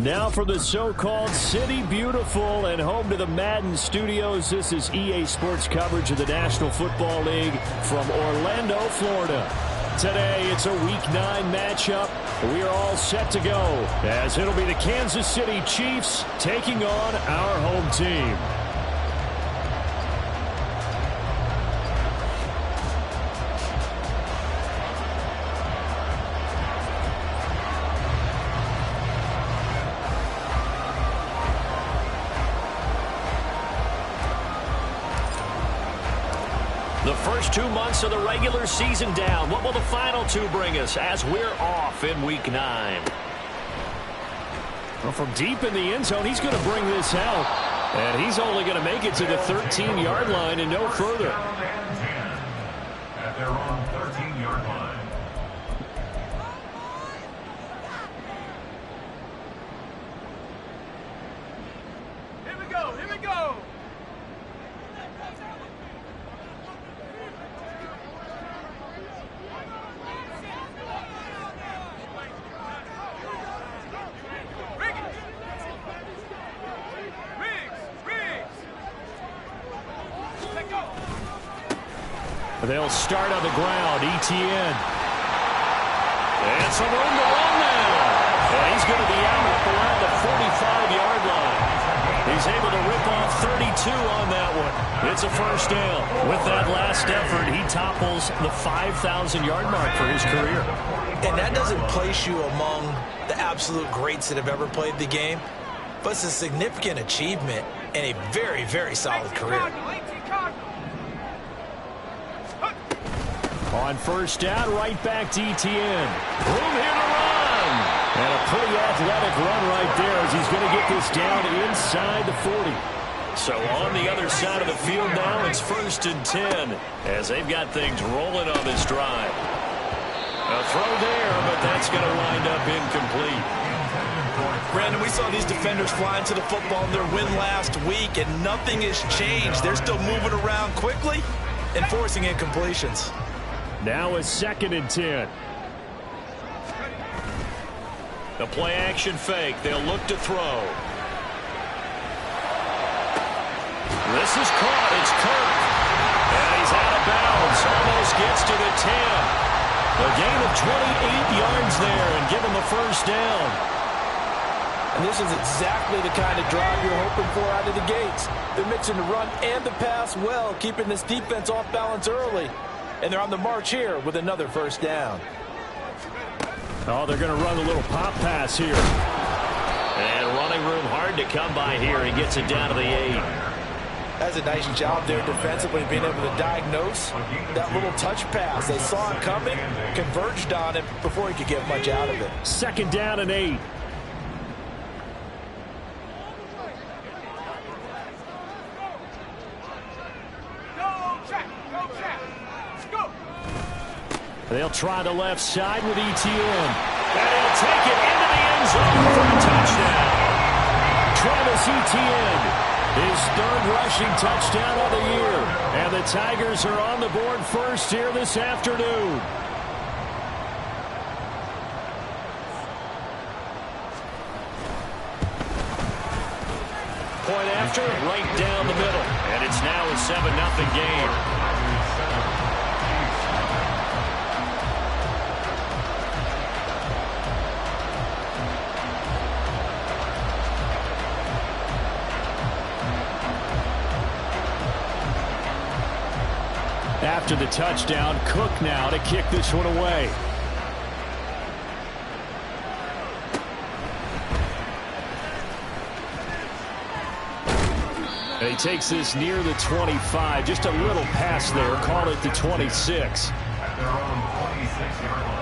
Now from the so-called City Beautiful and home to the Madden studios, this is EA Sports coverage of the National Football League from Orlando, Florida. Today, it's a Week 9 matchup. We are all set to go, as it'll be the Kansas City Chiefs taking on our home team. The first 2 months of the regular season down. What will the final 2 bring us as we're off in Week 9? Well, from deep in the end zone, he's going to bring this out. And he's only going to make it to the 13-yard line and no further. At their own 13-yard line. Here we go, here we go. They'll start on the ground. Etienne. And some room to run now. And he's going to be out up around the 45-yard line. He's able to rip off 32 on that one. It's a first down. With that last effort, he topples the 5,000-yard mark for his career. And that doesn't place you among the absolute greats that have ever played the game, but it's a significant achievement and a very, very solid career. On first down, right back to Etienne. Room here to run. And a pretty athletic run right there as he's going to get this down inside the 40. So on the other side of the field now, it's 1st and 10 as they've got things rolling on this drive. A throw there, but that's going to wind up incomplete. Brandon, we saw these defenders fly into the football in their win last week, and nothing has changed. They're still moving around quickly and forcing incompletions. Now a 2nd and 10. The play action fake. They'll look to throw. This is caught. It's Kirk. And he's out of bounds. Almost gets to the 10. A gain of 28 yards there and give him the first down. And this is exactly the kind of drive you're hoping for out of the gates. They're mixing the run and the pass well, keeping this defense off balance early. And they're on the march here with another first down. Oh, they're going to run a little pop pass here. And running room hard to come by here. He gets it down to the 8. That's a nice job there defensively, being able to diagnose that little touch pass. They saw it coming, converged on it before he could get much out of it. 2nd down and 8. They'll try the left side with Etienne. And he'll take it into the end zone for a touchdown. Travis Etienne, his 3rd rushing touchdown of the year. And the Tigers are on the board first here this afternoon. Point after, right down the middle. And it's now a 7-0 game. After the touchdown, Cook now to kick this one away. And he takes this near the 25. Just a little pass there. Call it the 26. At their own 26-yard line.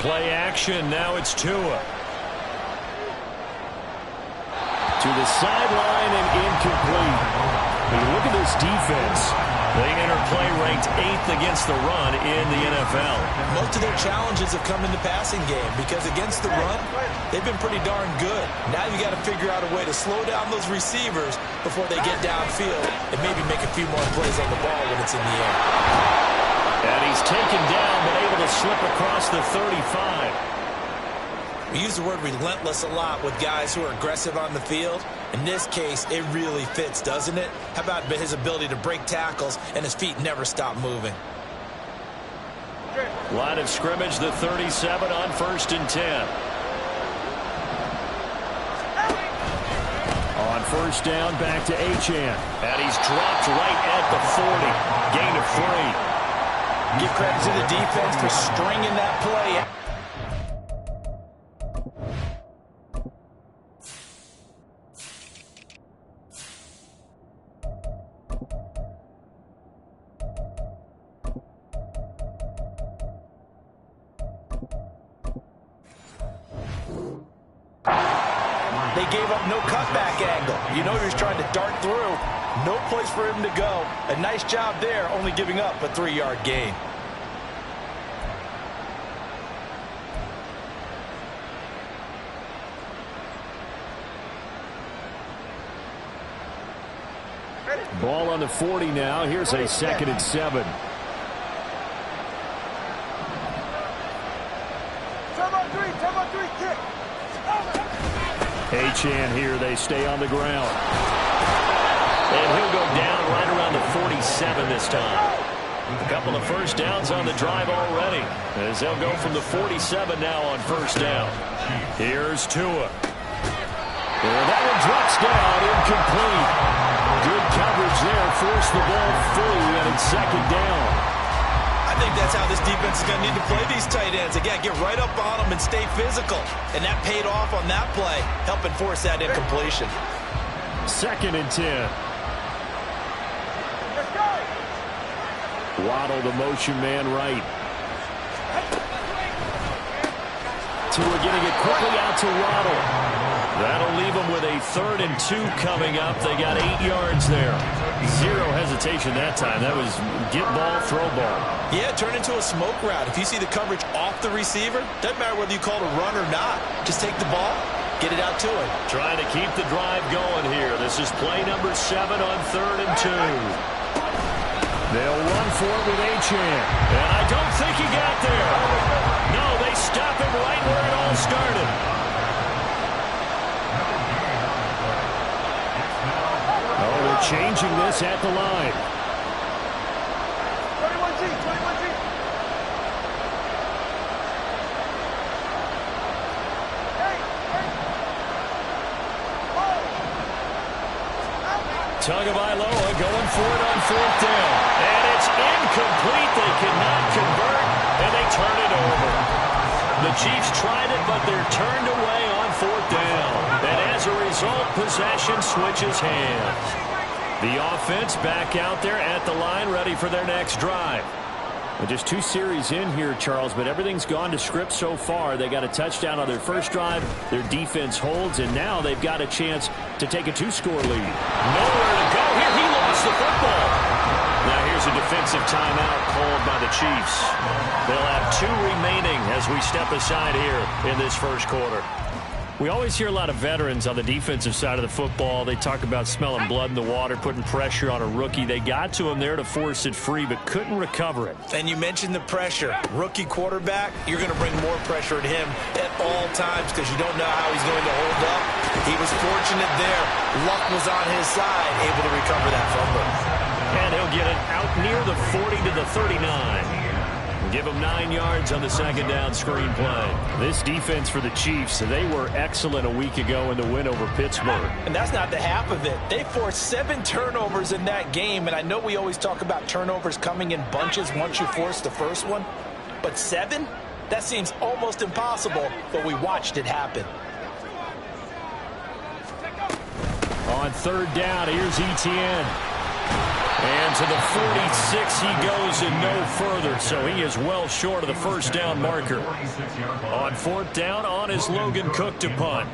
Play action. Now it's Tua. To the sideline and incomplete. When you look at this defense, They enter play ranked 8th against the run in the NFL. Most of their challenges have come in the passing game because against the run, they've been pretty darn good. Now you got to figure out a way to slow down those receivers before they get downfield and maybe make a few more plays on the ball when it's in the air. And he's taken down but able to slip across the 35. We use the word relentless a lot with guys who are aggressive on the field. In this case, it really fits, doesn't it? How about his ability to break tackles and his feet never stop moving? Line of scrimmage, the 37 on 1st and 10. On 1st down, back to Achane. And he's dropped right at the 40. Gain of 3. Give credit to the defense for stringing that play. They gave up no cutback angle. You know he was trying to dart through. No place for him to go. A nice job there, only giving up a 3-yard gain. Ball on the 40 now. Here's a 2nd and 7. Achane here. They stay on the ground. And he'll go down right around the 47 this time. A couple of 1st downs on the drive already, as they'll go from the 47 now on 1st down. Here's Tua. And that one drops down, incomplete. Good coverage there, forced the ball free, and it's 2nd down. I think that's how this defense is going to need to play these tight ends. Again, get right up on them and stay physical. And that paid off on that play, helping force that incompletion. 2nd and 10. Waddle, the motion man right. Tua getting it quickly out to Waddle. That'll leave them with a 3rd and 2 coming up. They got 8 yards there. Zero hesitation that time. That was get ball, throw ball. Yeah, turn into a smoke route. If you see the coverage off the receiver, doesn't matter whether you call it a run or not. Just take the ball, get it out to him. Trying to keep the drive going here. This is play number 7 on 3rd and 2. They'll run for it with Achane. And I don't think he got there. No, they stop him right where it all started. Oh, they're changing this at the line. 21G, 21G. Tagovailoa going for it on 4th down. And it's incomplete. They cannot convert, and they turn it over. The Chiefs tried it, but they're turned away on 4th down. And as a result, possession switches hands. The offense back out there at the line, ready for their next drive. Well, just 2 series in here, Charles, but everything's gone to script so far. They got a touchdown on their first drive. Their defense holds, and now they've got a chance to take a 2-score lead. Nowhere to go here. He lost the football. Now here's a defensive timeout called by the Chiefs. They'll have 2 remaining as we step aside here in this first quarter. We always hear a lot of veterans on the defensive side of the football. They talk about smelling blood in the water, putting pressure on a rookie. They got to him there to force it free, but couldn't recover it. And you mentioned the pressure. Rookie quarterback, you're going to bring more pressure at him at all times because you don't know how he's going to hold up. He was fortunate there. Luck was on his side, able to recover that fumble. And he'll get it out near the 40 to the 39. Give them 9 yards on the 2nd down screen play. This defense for the Chiefs, they were excellent a week ago in the win over Pittsburgh. And that's not the half of it. They forced 7 turnovers in that game, and I know we always talk about turnovers coming in bunches once you force the first one, but 7? That seems almost impossible, but we watched it happen. On 3rd down, here's Etienne. And to the 46 he goes and no further, so he is well short of the 1st down marker. On 4th down, on is Logan Cook to punt.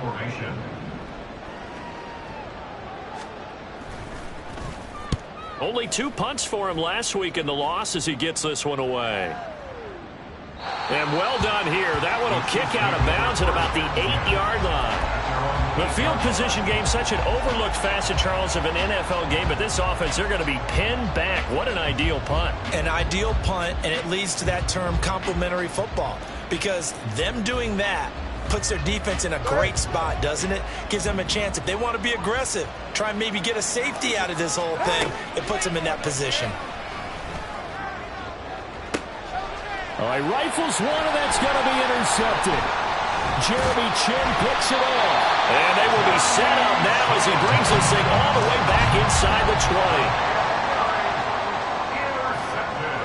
Only 2 punts for him last week in the loss as he gets this one away. And well done here. That one will kick out of bounds at about the 8-yard line. The field position game, such an overlooked facet, Charles, of an NFL game, but this offense, they're going to be pinned back. What an ideal punt. An ideal punt, and it leads to that term complementary football, because them doing that puts their defense in a great spot, doesn't it? Gives them a chance. If they want to be aggressive, try and maybe get a safety out of this whole thing, it puts them in that position. All right, rifles one, and that's going to be intercepted. Jeremy Chin picks it off. And they will be set up now as he brings this thing all the way back inside the 20. Intercepted.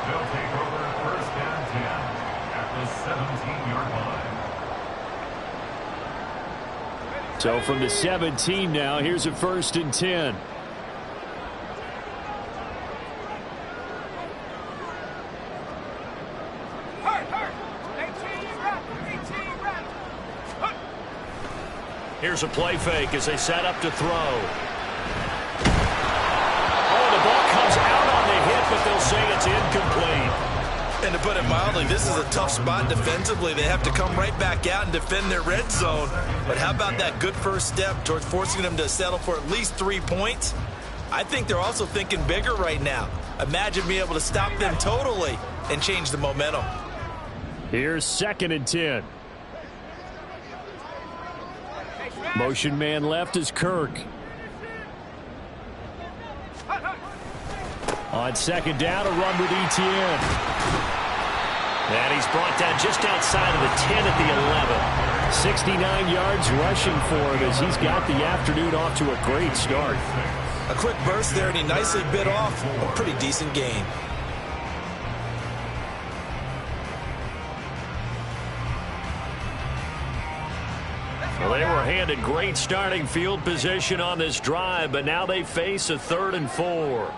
They'll take over first and 10 at the 17-yard line. So from the 17 now, here's a first and 10. Here's a play fake as they set up to throw. Oh, the ball comes out on the hit, but they'll say it's incomplete. And to put it mildly, this is a tough spot defensively. They have to come right back out and defend their red zone. But how about that good first step towards forcing them to settle for at least 3 points? I think they're also thinking bigger right now. Imagine being able to stop them totally and change the momentum. Here's second and 10. Motion man left is Kirk. On second down, a run with ETN. And he's brought down just outside of the 10 at the 11. 69 yards rushing for him as he's got the afternoon off to a great start. A quick burst there, and he nicely bit off a pretty decent gain. Well, they were handed great starting field position on this drive, but now they face a 3rd and 4.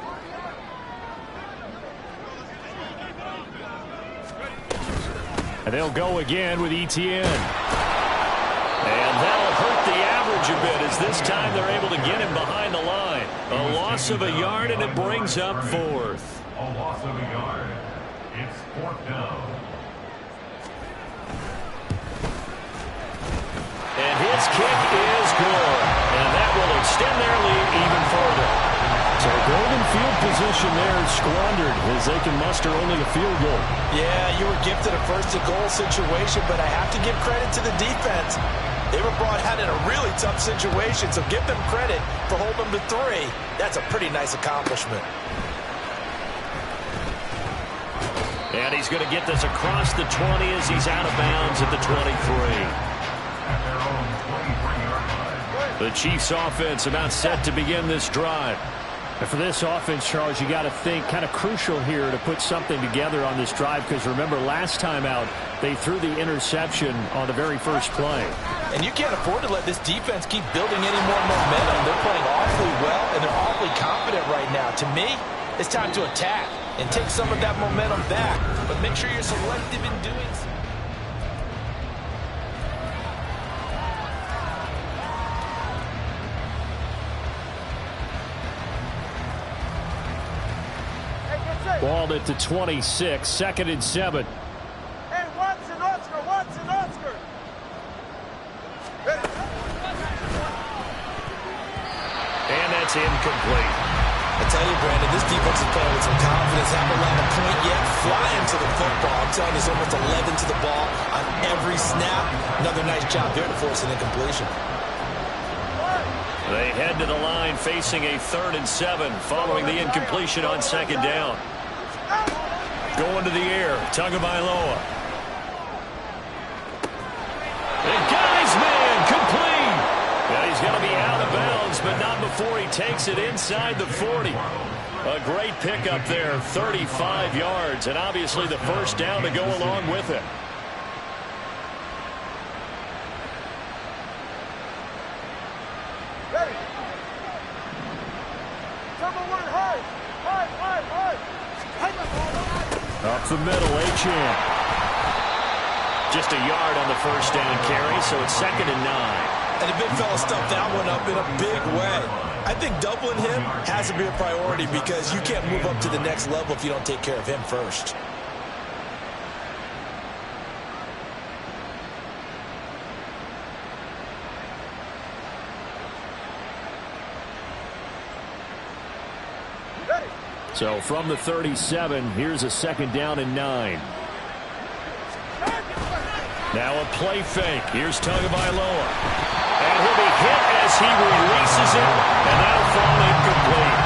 And they'll go again with ETN. And that'll hurt the average a bit as this time they're able to get him behind the line. A loss of a yard, and it brings up 4th. A loss of a yard. It's 4th down. And his kick is good. And that will extend their lead even further. So golden field position there squandered as they can muster only a field goal. Yeah, you were gifted a first-and-goal situation, but I have to give credit to the defense. They were brought out in a really tough situation, so give them credit for holding them to 3. That's a pretty nice accomplishment. And he's going to get this across the 20 as he's out of bounds at the 23. The Chiefs offense about set to begin this drive. And for this offense, Charles, you got to think kind of crucial here to put something together on this drive, because remember last time out they threw the interception on the very first play. And you can't afford to let this defense keep building any more momentum. They're playing awfully well, and they're awfully confident right now. To me, it's time to attack and take some of that momentum back, but make sure you're selective in doing so. Ball at the 26, 2nd and 7. Hey, Watson, Oscar. And that's incomplete. I tell you, Brandon, this defense is playing with some confidence. Haven't allowed a point yet. Flying to the football. I'm telling you, it's almost 11 to the ball on every snap. Another nice job there to force an incompletion. They head to the line facing a 3rd and 7 following the incompletion on 2nd down. Going to the air, Tagovailoa. And got his man, complete. And he's going to be out of bounds, but not before he takes it inside the 40. A great pickup there, 35 yards, and obviously the first down to go along with it. Up the middle, Achane. Just a yard on the first down carry, so it's 2nd and 9. And the big fella stuffed that one up in a big way. I think doubling him has to be a priority because you can't move up to the next level if you don't take care of him first. So from the 37, here's a 2nd down and 9. Now a play fake. Here's Tagovailoa. And he'll be hit as he releases it, and that'll fall incomplete.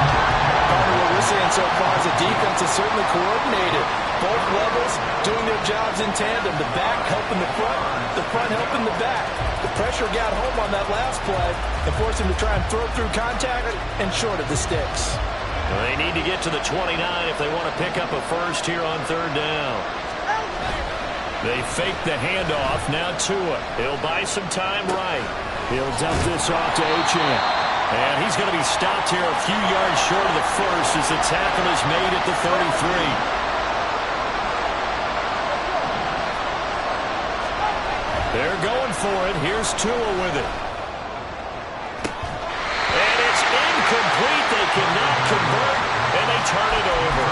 What we're seeing so far is the defense is certainly coordinated. Both levels doing their jobs in tandem. The back helping the front helping the back. The pressure got home on that last play and forced him to try and throw through contact and short of the sticks. Well, they need to get to the 29 if they want to pick up a first here on 3rd down. They fake the handoff. Now Tua. He'll buy some time right. He'll dump this off to H.M. And he's going to be stopped here a few yards short of the first as the tackle is made at the 33. They're going for it. Here's Tua with it. And it's incomplete. They cannot convert, and they turn it over.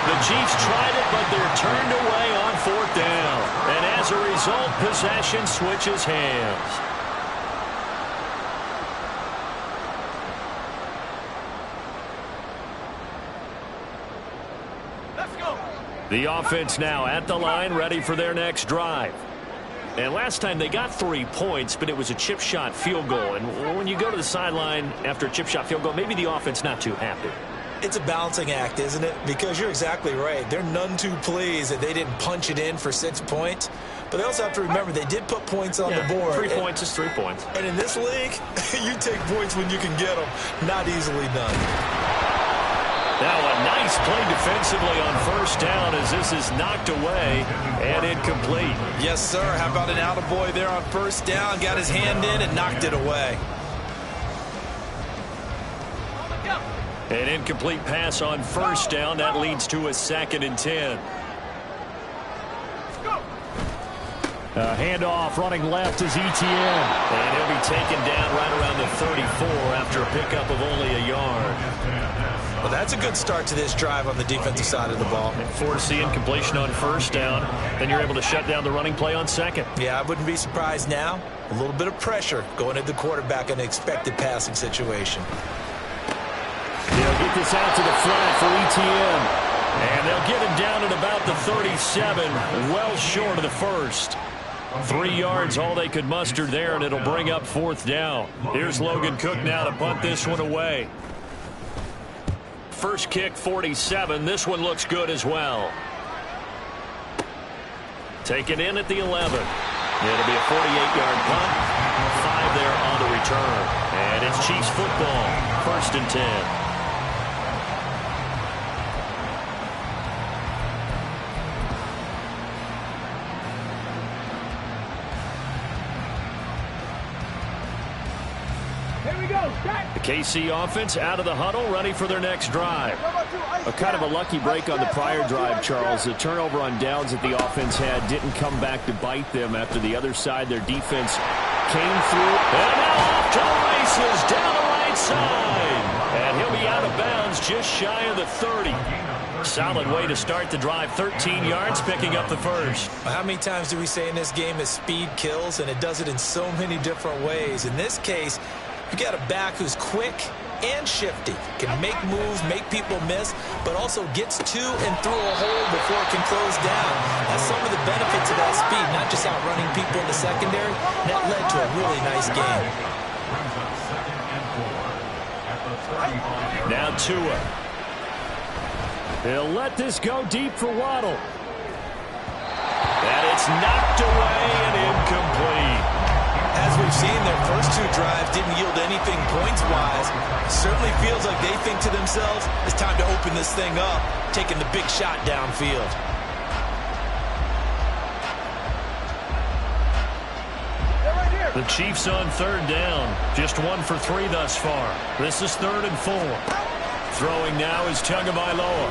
The Chiefs tried it, but they're turned away on 4th down. And as a result, possession switches hands. Let's go. The offense now at the line, ready for their next drive. And last time they got 3 points, but it was a chip shot field goal. And when you go to the sideline after a chip shot field goal, maybe the offense not too happy. It's a balancing act, isn't it? Because you're exactly right. They're none too pleased that they didn't punch it in for 6 points. But they also have to remember they did put points on the board. 3 points is 3 points. And in this league, you take points when you can get them. Not easily done. Now a nice play defensively on 1st down as this is knocked away and incomplete. Yes, sir. How about an attaboy there on 1st down? Got his hand in and knocked it away. An incomplete pass on 1st down. That leads to a 2nd and 10. A handoff running left is Etienne. And he'll be taken down right around the 34 after a pickup of only a yard. Well, that's a good start to this drive on the defensive side of the ball. Force the incompletion on 1st down. Then you're able to shut down the running play on 2nd. Yeah, I wouldn't be surprised now. A little bit of pressure going at the quarterback in an expected passing situation. They'll get this out to the flat for Etienne. And they'll get him down at about the 37, well short of the first. 3 yards, all they could muster there, and it'll bring up 4th down. Here's Logan Cook now to punt this one away. First kick, 47. This one looks good as well. Taken in at the 11. It'll be a 48-yard punt. 5 there on the return. And it's Chiefs football. 1st and 10. The KC offense out of the huddle, ready for their next drive. A kind of a lucky break on the prior drive, Charles. The turnover on downs that the offense had didn't come back to bite them after the other side. Their defense came through. And now off to the races, down the right side. And he'll be out of bounds just shy of the 30. Solid way to start the drive. 13 yards, picking up the first. How many times do we say in this game that speed kills, and it does it in so many different ways? In this case, you got a back who's quick and shifty, can make moves, make people miss, but also gets to and through a hole before it can close down. That's some of the benefits of that speed, not just outrunning people in the secondary. That led to a really nice game. Now Tua. He'll let this go deep for Waddle. And it's knocked away and incomplete. As we've seen, their first 2 drives didn't yield anything points-wise. Certainly feels like they think to themselves, it's time to open this thing up, taking the big shot downfield. The Chiefs on 3rd down. Just 1 for 3 thus far. This is 3rd and 4. Throwing now is Tagovailoa.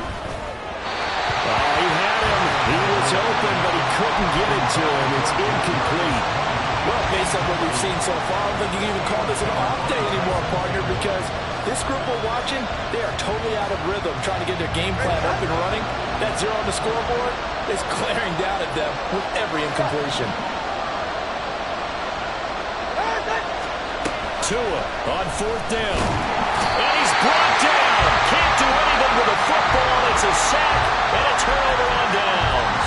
He had him. He was open, but he couldn't get it to him. It's incomplete. Well, based on what we've seen so far, I don't think you can even call this an off day anymore, partner, because this group we're watching, they are totally out of rhythm, trying to get their game plan up and running. That 0 on the scoreboard is glaring down at them with every incompletion. Tua on 4th down. And he's brought down. Can't do anything with the football. It's a sack and a turnover on downs.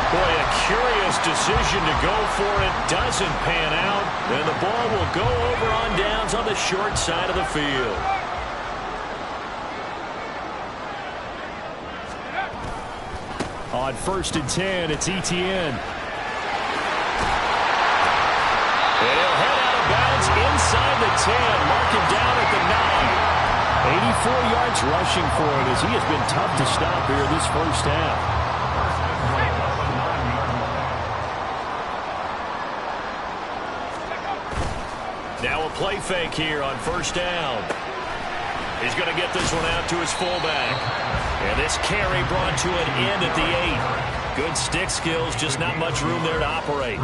Boy, a curious decision to go for it. Doesn't pan out. And the ball will go over on downs on the short side of the field. On 1st and 10, it's Etienne. And he'll head out of bounds inside the 10. Mark him down at the 9. 84 yards rushing for him as he has been tough to stop here this first half. Now a play fake here on 1st down. He's going to get this one out to his fullback. And this carry brought to an end at the 8. Good stick skills, just not much room there to operate.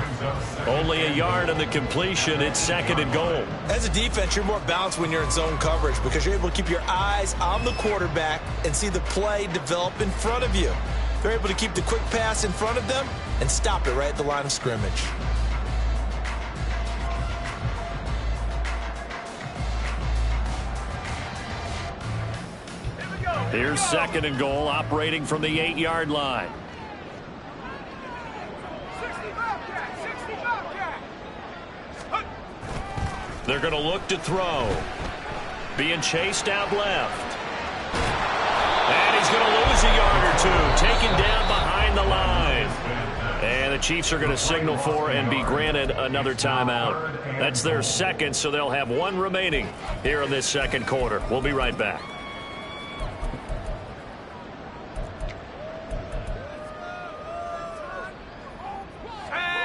Only a yard on the completion. It's 2nd and goal. As a defense, you're more balanced when you're in zone coverage because you're able to keep your eyes on the quarterback and see the play develop in front of you. They're able to keep the quick pass in front of them and stop it right at the line of scrimmage. Here's 2nd and goal, operating from the 8-yard line. They're going to look to throw. Being chased out left. And he's going to lose a yard or two. Taken down behind the line. And the Chiefs are going to signal for and be granted another timeout. That's their 2nd, so they'll have 1 remaining here in this 2nd quarter. We'll be right back.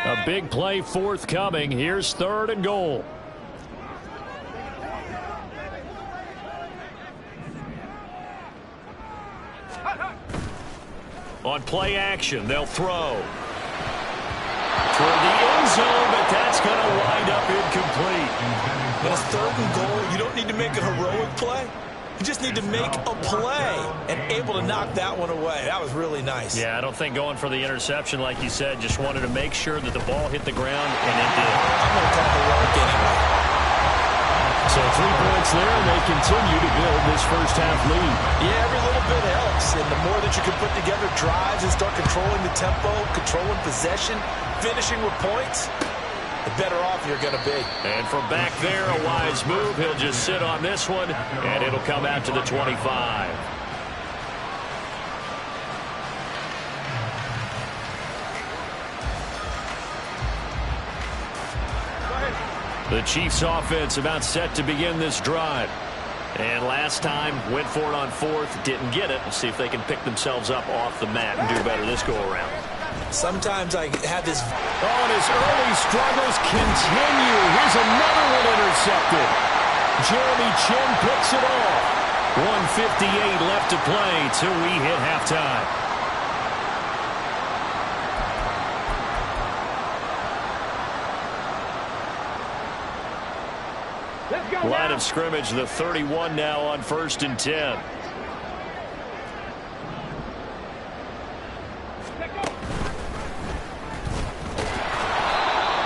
A big play forthcoming. Here's 3rd and goal. On play action, they'll throw. Toward the end zone, but that's going to wind up incomplete. When it's 3rd and goal, you don't need to make a heroic play. You just need to make a play and able to knock that one away. That was really nice. Yeah, I don't think going for the interception, like you said, just wanted to make sure that the ball hit the ground, and it did. I'm going to call heroic anyway. So 3 points there, and they continue to build this first half lead. Yeah, every little bit helps. And the more that you can put together drives and start controlling the tempo, controlling possession, finishing with points, the better off you're going to be. And from back there, a wise move. He'll just sit on this one, and it'll come out to the 25. The Chiefs offense about set to begin this drive. And last time, went for it on 4th, didn't get it. We'll see if they can pick themselves up off the mat and do better this go-around. Sometimes I have this... Oh, and his early struggles continue. Here's another one intercepted. Jeremy Chin picks it off. 1:58 left to play till we hit halftime. Line of scrimmage, the 31 now on 1st and 10.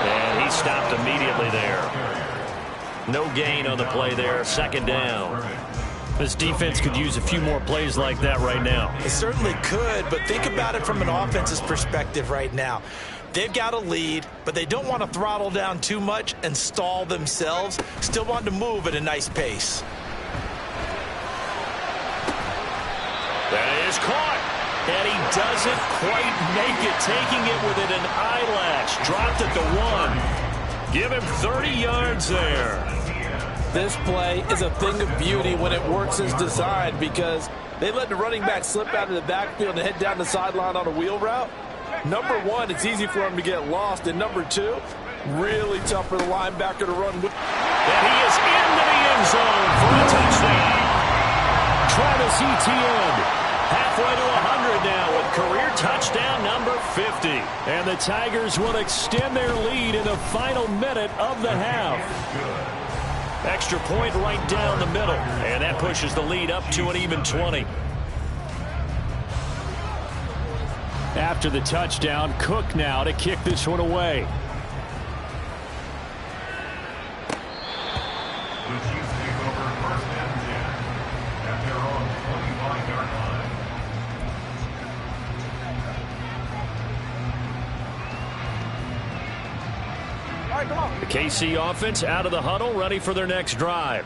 And he stopped immediately there. No gain on the play there. 2nd down. This defense could use a few more plays like that right now. It certainly could, but think about it from an offense's perspective right now. They've got a lead, but they don't want to throttle down too much and stall themselves. Still want to move at a nice pace. That is caught. And he doesn't quite make it, taking it within an eyelash. Dropped at the 1. Give him 30 yards there. This play is a thing of beauty when it works as designed because they let the running back slip out of the backfield and head down the sideline on a wheel route. Number 1, it's easy for him to get lost. And number 2, really tough for the linebacker to run with. And he is into the end zone for a touchdown. Travis Etienne Halfway to 100 now with career touchdown number 50. And the Tigers will extend their lead in the final minute of the half. Extra point right down the middle. And that pushes the lead up to an even 20. After the touchdown, Cook now to kick this one away. The Chiefs take over first and 10 at their own 25-yard line. All right, come on. The KC offense out of the huddle, ready for their next drive.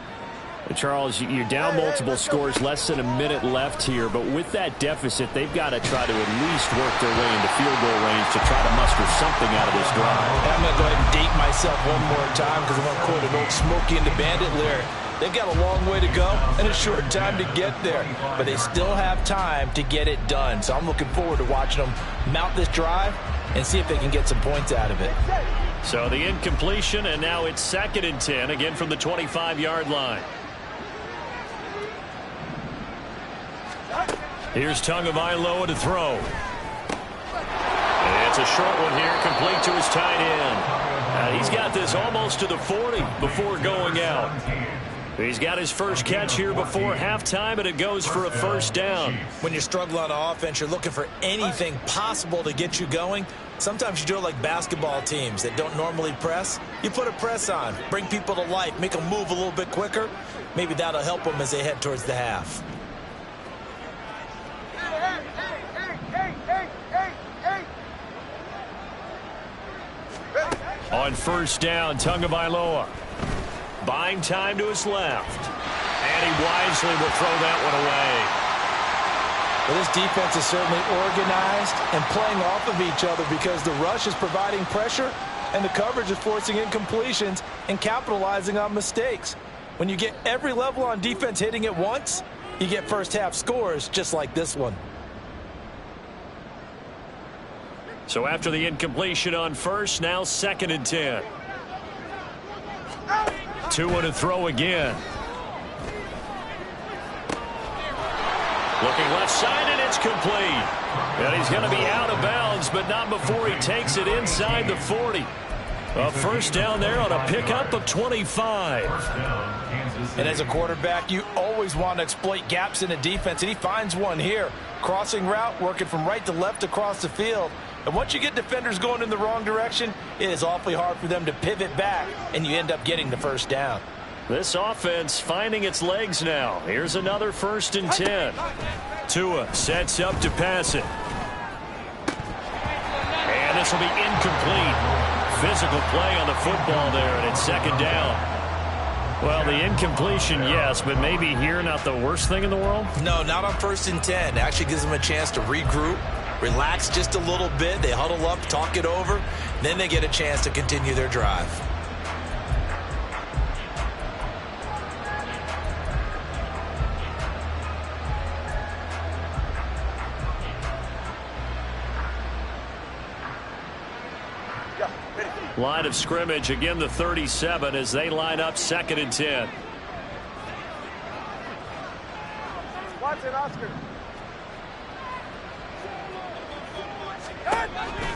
Charles, you're down multiple scores, less than a minute left here, but with that deficit, they've got to try to at least work their way into field goal range to try to muster something out of this drive. I'm going to go ahead and date myself one more time because I'm going to quote an old Smokey and the Bandit lyric. They've got a long way to go and a short time to get there, but they still have time to get it done. So I'm looking forward to watching them mount this drive and see if they can get some points out of it. So the incompletion, and now it's 2nd and 10, again from the 25-yard line. Here's Tagovailoa to throw. And it's a short one here, complete to his tight end. He's got this almost to the 40 before going out. He's got his first catch here before halftime, and it goes for a first down. When you're struggling on offense, you're looking for anything possible to get you going. Sometimes you do it like basketball teams that don't normally press. You put a press on, bring people to life, make them move a little bit quicker. Maybe that'll help them as they head towards the half. On first down, Tagovailoa. Buying time to his left. And he wisely will throw that one away. Well, this defense is certainly organized and playing off of each other because the rush is providing pressure and the coverage is forcing incompletions and capitalizing on mistakes. When you get every level on defense hitting at once, you get first half scores just like this one. So after the incompletion on first, now 2nd and 10. Tua to throw again. Looking left side, and it's complete. And he's going to be out of bounds, but not before he takes it inside the 40. A first down there on a pickup of 25. And as a quarterback, you always want to exploit gaps in the defense, and he finds one here. Crossing route, working from right to left across the field. And once you get defenders going in the wrong direction, it is awfully hard for them to pivot back, and you end up getting the first down. This offense finding its legs now. Here's another 1st and 10. Tua sets up to pass it. And this will be incomplete. Physical play on the football there, and it's 2nd down. Well, the incompletion, yes, but maybe here not the worst thing in the world? No, not on 1st and 10. It actually gives them a chance to regroup, relax just a little bit. They huddle up, talk it over. Then they get a chance to continue their drive. Line of scrimmage, again the 37 as they line up 2nd and 10. Watson, Oscar.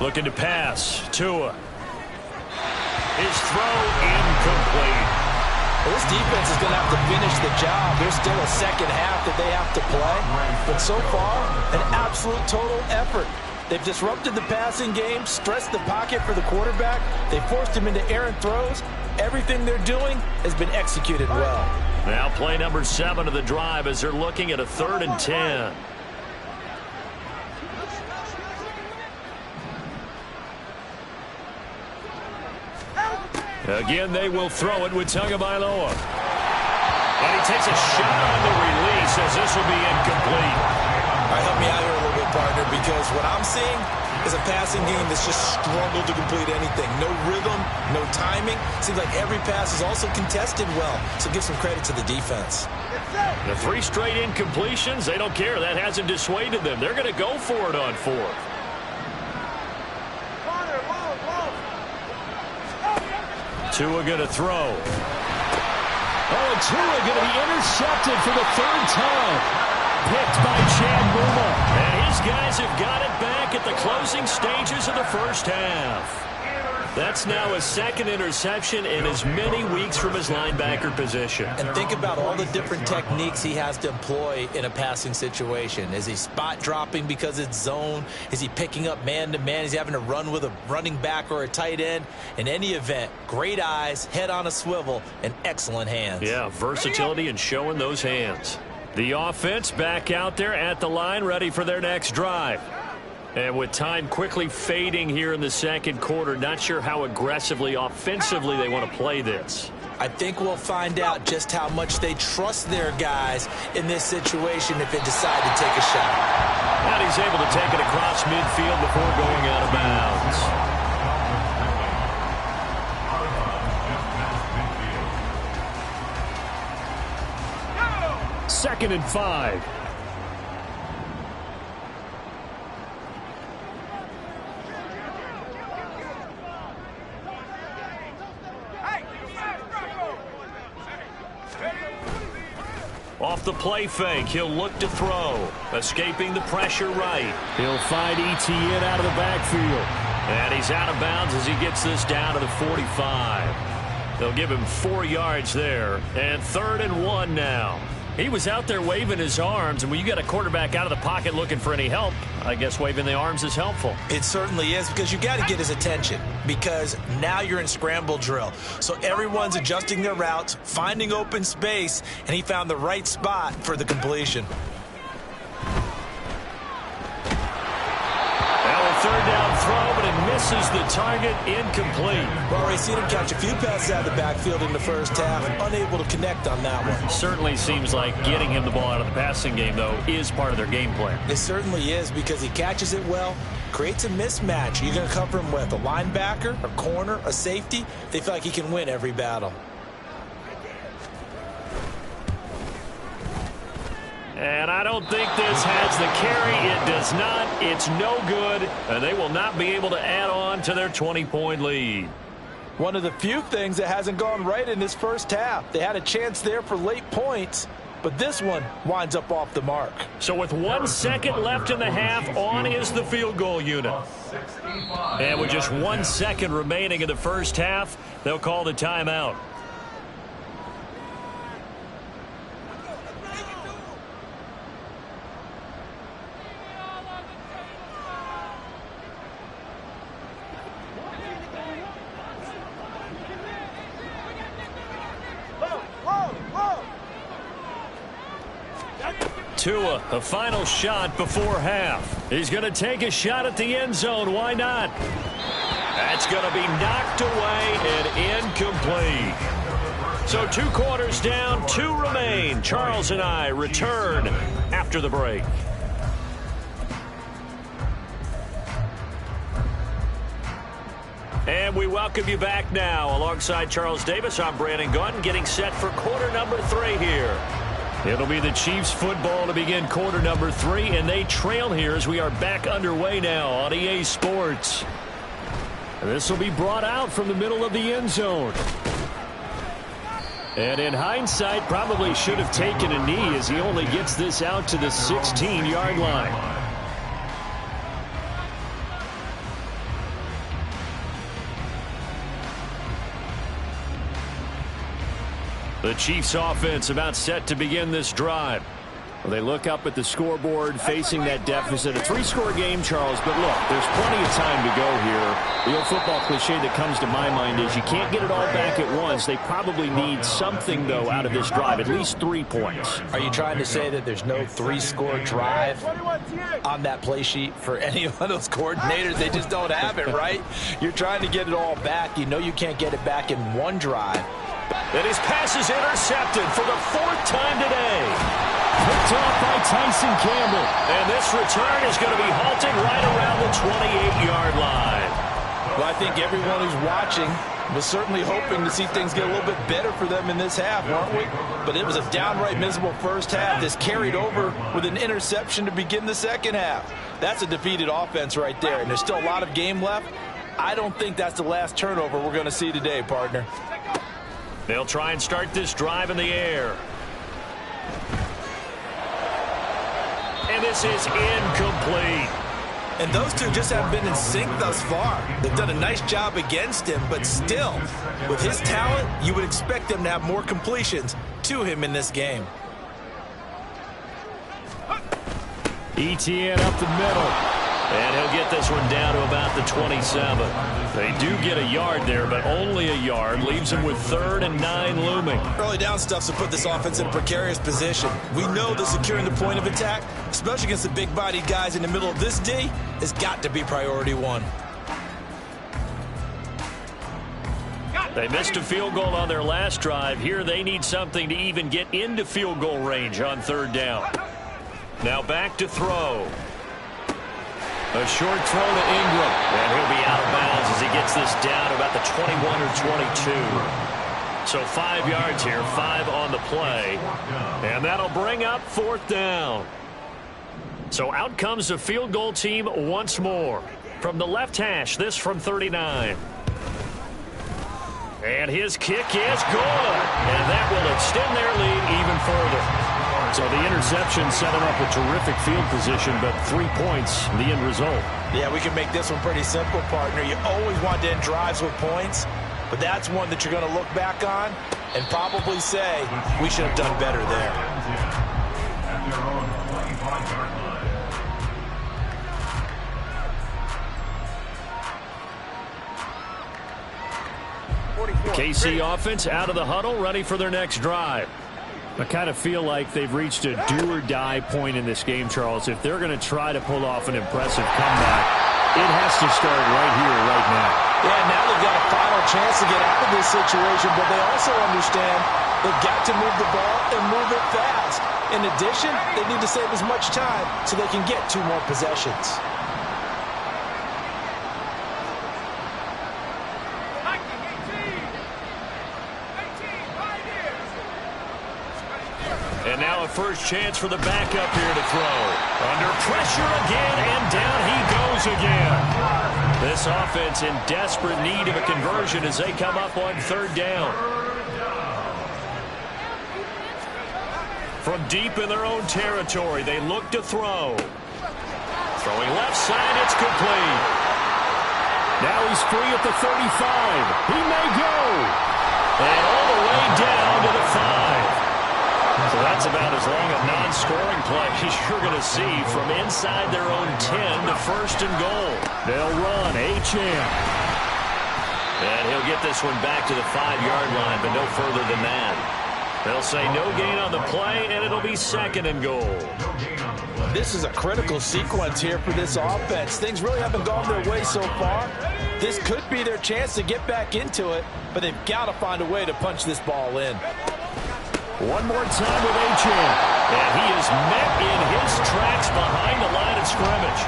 Looking to pass. Tua. His throw incomplete. Well, this defense is going to have to finish the job. There's still a second half that they have to play. But so far, an absolute total effort. They've disrupted the passing game, stressed the pocket for the quarterback. They forced him into errant throws. Everything they're doing has been executed well. Now play number 7 of the drive as they're looking at a 3rd and 10. Again, they will throw it with Tagovailoa. And he takes a shot on the release as this will be incomplete. All right, help me out here a little bit, partner, because what I'm seeing is a passing game that's just struggled to complete anything. No rhythm, no timing. Seems like every pass is also contested well, so give some credit to the defense. The 3 straight incompletions, they don't care. That hasn't dissuaded them. They're going to go for it on 4th. Tua going to throw. Oh, and Tua going to be intercepted for the 3rd time. picked by Chad Muma. And his guys have got it back at the closing stages of the first half. That's now his second interception in as many weeks from his linebacker position. And think about all the different techniques he has to employ in a passing situation. Is he spot dropping because it's zone? Is he picking up man-to-man? Is he having to run with a running back or a tight end? In any event, great eyes, head on a swivel, and excellent hands. Yeah, versatility and showing those hands. The offense back out there at the line, ready for their next drive. And with time quickly fading here in the second quarter, not sure how aggressively, offensively they want to play this. I think we'll find out just how much they trust their guys in this situation if they decide to take a shot. And he's able to take it across midfield before going out of bounds. Second and 5. Off the play fake, he'll look to throw. Escaping the pressure right. He'll find ETN out of the backfield. And he's out of bounds as he gets this down to the 45. They'll give him 4 yards there. And 3rd and 1 now. He was out there waving his arms, and when you get a quarterback out of the pocket looking for any help, I guess waving the arms is helpful. It certainly is, because you got to get his attention, because now you're in scramble drill. So everyone's adjusting their routes, finding open space, and he found the right spot for the completion. Third down throw, but it misses the target, incomplete. Well, we've seen him catch a few passes out of the backfield in the first half, unable to connect on that one. Certainly seems like getting him the ball out of the passing game, though, is part of their game plan. It certainly is, because he catches it well, creates a mismatch. You're going to cover him with a linebacker, a corner, a safety. They feel like he can win every battle. And I don't think this has the carry. It does not. It's no good. And they will not be able to add on to their 20-point lead. One of the few things that hasn't gone right in this first half. They had a chance there for late points, but this one winds up off the mark. So with 1 second left in the half, on is the field goal unit. And with just 1 second remaining in the first half, they'll call the timeout. Tua, a final shot before half. He's going to take a shot at the end zone. Why not? That's going to be knocked away and incomplete. So 2 quarters down, 2 remain. Charles and I return after the break. And we welcome you back now. Alongside Charles Davis, I'm Brandon Gunn, getting set for quarter number 3 here. It'll be the Chiefs football to begin quarter number 3, and they trail here as we are back underway now on EA Sports. And this will be brought out from the middle of the end zone. And in hindsight, probably should have taken a knee as he only gets this out to the 16-yard line. The Chiefs offense about set to begin this drive. Well, they look up at the scoreboard facing that deficit. A 3-score game, Charles, but look, there's plenty of time to go here. The old football cliche that comes to my mind is you can't get it all back at once. They probably need something, though, out of this drive, at least 3 points. Are you trying to say that there's no 3-score drive on that play sheet for any of those coordinators? They just don't have it, right? You're trying to get it all back. You know you can't get it back in one drive. And his pass is intercepted for the 4th time today. Picked off by Tyson Campbell. And this return is going to be halting right around the 28-yard line. Well, I think everyone who's watching was certainly hoping to see things get a little bit better for them in this half, weren't we? But it was a downright miserable first half. This carried over with an interception to begin the second half. That's a defeated offense right there, and there's still a lot of game left. I don't think that's the last turnover we're going to see today, partner. They'll try and start this drive in the air. and this is incomplete. And those two just haven't been in sync thus far. They've done a nice job against him, but still, with his talent, you would expect them to have more completions to him in this game. ETN up the middle. And he'll get this one down to about the 27. They do get a yard there, but only a yard. Leaves him with 3rd and 9 looming. Early down stuff's to put this offense in a precarious position. We know that securing the point of attack, especially against the big-bodied guys in the middle of this D, has got to be priority one. They missed a field goal on their last drive. Here they need something to even get into field goal range on 3rd down. Now back to throw. A short throw to Ingram. And he'll be out of bounds as he gets this down to about the 21 or 22. So 5 yards here, 5 on the play. And that'll bring up 4th down. So out comes the field goal team once more. From the left hash, this from 39. And his kick is good. And that will extend their lead even further. So the interception set him up a terrific field position, but 3 points, the end result. Yeah, we can make this one pretty simple, partner. You always want to end drives with points, but that's one that you're going to look back on and probably say, we should have done better there. At their own 25-yard line. KC offense out of the huddle, ready for their next drive. I kind of feel like they've reached a do-or-die point in this game, Charles. If they're going to try to pull off an impressive comeback, it has to start right here, right now. Yeah, now they've got a final chance to get out of this situation, but they also understand they've got to move the ball and move it fast. In addition, they need to save as much time so they can get 2 more possessions. And now a first chance for the backup here to throw. Under pressure again, and down he goes again. This offense in desperate need of a conversion as they come up on 3rd down. From deep in their own territory, they look to throw. Throwing left side, it's complete. Now he's free at the 35. He may go. And all the way down to the 5. So that's about as long a non-scoring play as you're going to see from inside their own 10 to 1st and goal. They'll run Achane. And he'll get this one back to the 5-yard line, but no further than that. They'll say no gain on the play, and it'll be 2nd and goal. This is a critical sequence here for this offense. Things really haven't gone their way so far. This could be their chance to get back into it, but they've got to find a way to punch this ball in. One more time with Achane. And he is met in his tracks behind the line of scrimmage.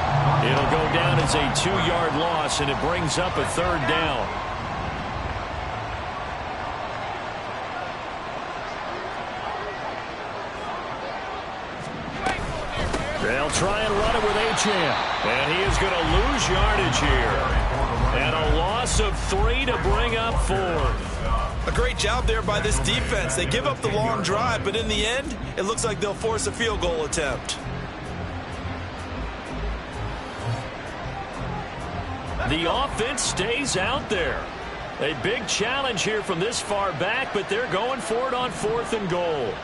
It'll go down as a 2-yard loss, and it brings up a 3rd down. They'll try and run it with Achane. And he is going to lose yardage here. And a loss of 3 to bring up 4th. A great job there by this defense. They give up the long drive, but in the end, it looks like they'll force a field goal attempt. The offense stays out there. A big challenge here from this far back, but they're going for it on 4th and goal.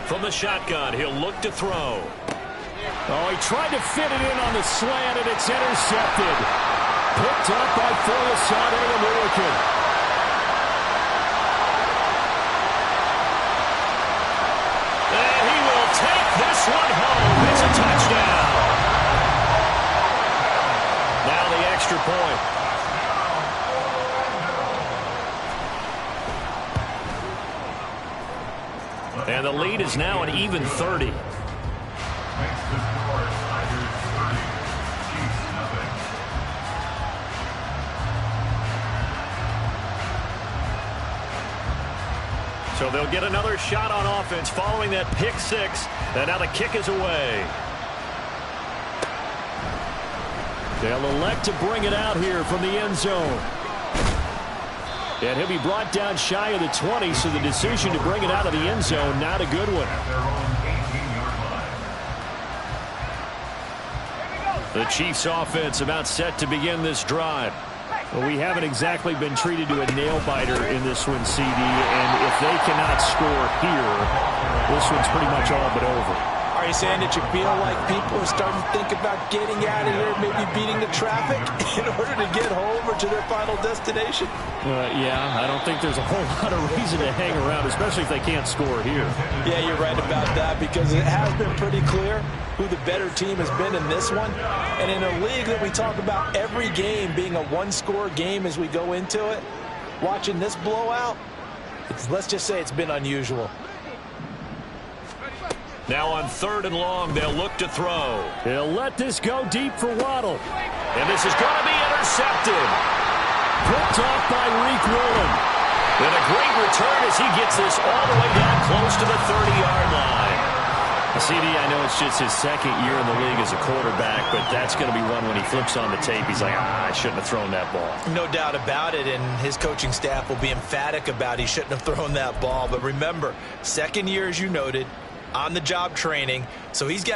From the shotgun, he'll look to throw. Oh, he tried to fit it in on the slant, and it's intercepted. Picked up by Foyesade, American. And he will take this one home. It's a touchdown. Now the extra point. And the lead is now an even 30. So they'll get another shot on offense following that pick 6. And now the kick is away. They'll elect to bring it out here from the end zone. And he'll be brought down shy of the 20, so the decision to bring it out of the end zone, not a good one. The Chiefs offense about set to begin this drive. Well, we haven't exactly been treated to a nail-biter in this one, CD, and if they cannot score here, this one's pretty much all but over. Are you saying that you feel like people are starting to think about getting out of here, maybe beating the traffic in order to get home or to their final destination? Yeah, I don't think there's a whole lot of reason to hang around, especially if they can't score here. Yeah, you're right about that, because it has been pretty clear who the better team has been in this one. And in a league that we talk about every game being a one-score game as we go into it, watching this blowout, let's just say it's been unusual. Now on 3rd and long, they'll look to throw. He'll let this go deep for Waddle. And this is going to be intercepted. Picked off by Reek Woolen. And a great return as he gets this all the way down close to the 30-yard line. CD, I know it's just his 2nd year in the league as a quarterback, but that's going to be one when he flips on the tape. He's like, I shouldn't have thrown that ball. No doubt about it, and his coaching staff will be emphatic about he shouldn't have thrown that ball. But remember, 2nd year, as you noted, on-the-job training, so he's got to